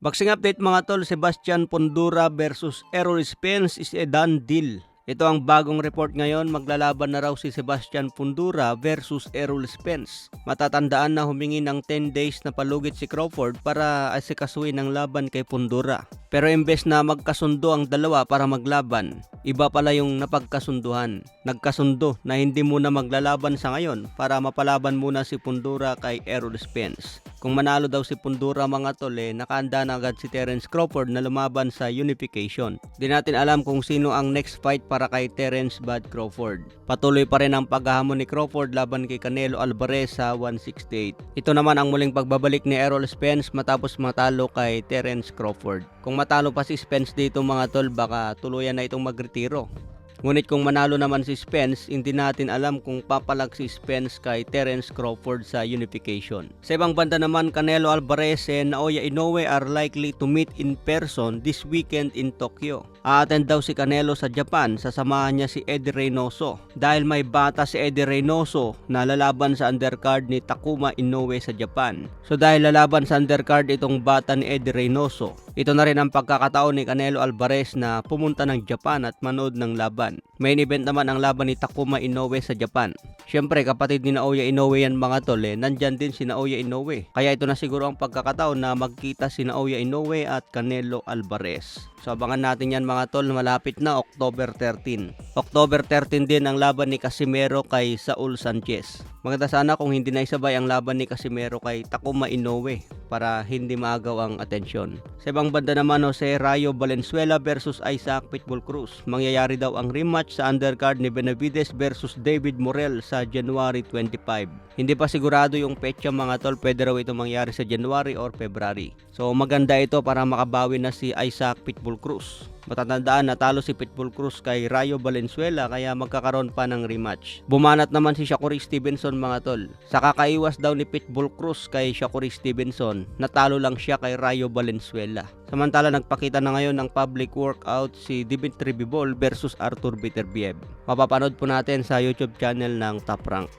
Boxing update mga tol, Sebastian Fundora versus Errol Spence is a done deal. Ito ang bagong report ngayon, maglalaban na raw si Sebastian Fundora versus Errol Spence. Matatandaan na humingi ng 10 days na palugit si Crawford para asikasuhin ang laban kay Fundora. Pero imbes na magkasundo ang dalawa para maglaban, iba pala yung napagkasunduhan. Nagkasundo na hindi muna maglalaban sa ngayon para mapalaban muna si Fundora kay Errol Spence. Kung manalo daw si Fundora mga tol, nakaanda na agad si Terence Crawford na lumaban sa unification. Di natin alam kung sino ang next fight para kay Terence Bud Crawford. Patuloy pa rin ang paghahamon ni Crawford laban kay Canelo Alvarez sa 168. Ito naman ang muling pagbabalik ni Errol Spence matapos matalo kay Terence Crawford. Kung matalo pa si Spence dito mga tol, baka tuluyan na itong magretiro. Ngunit kung manalo naman si Spence, hindi natin alam kung papalag si Spence kay Terence Crawford sa unification. Sa ibang banda naman, Canelo Alvarez and Naoya Inoue are likely to meet in person this weekend in Tokyo. A-attend daw si Canelo sa Japan, sasamahan niya si Eddie Reynoso. Dahil may bata si Eddie Reynoso na lalaban sa undercard ni Takuma Inoue sa Japan. So dahil lalaban sa undercard itong bata ni Eddie Reynoso, ito na rin ang pagkakataon ni Canelo Alvarez na pumunta ng Japan at manood ng laban. Main event naman ang laban ni Takuma Inoue sa Japan. Siyempre kapatid ni Naoya Inoue yan mga tol, nandyan din si Naoya Inoue. Kaya ito na siguro ang pagkakataon na magkita si Naoya Inoue at Canelo Alvarez. So abangan natin yan mga tol, malapit na October 13. October 13 din ang laban ni Casimero kay Saul Sanchez. Maganda sana kung hindi na isabay ang laban ni Casimero kay Takuma Inoue para hindi maagaw ang atensyon. Sa ibang banda naman, Jose Rayo Valenzuela versus Isaac Pitbull Cruz. Mangyayari daw ang rematch sa undercard ni Benavides versus David Morrell sa January 25. Hindi pa sigurado yung petsa mga tol, pwede raw ito mangyari sa January or February. So maganda ito para makabawi na si Isaac Pitbull Cruz. Matatandaan natalo si Pitbull Cruz kay Rayo Valenzuela kaya magkakaroon pa ng rematch. Bumanat naman si Shakur Stevenson mga tol. Sa kakaiwas daw ni Pitbull Cruz kay Shakur Stevenson, natalo lang siya kay Rayo Valenzuela. Samantala nagpakita na ngayon ng public workout si Dimitri Bivol versus Artur Beterbiev. Mapapanood po natin sa YouTube channel ng Top Rank.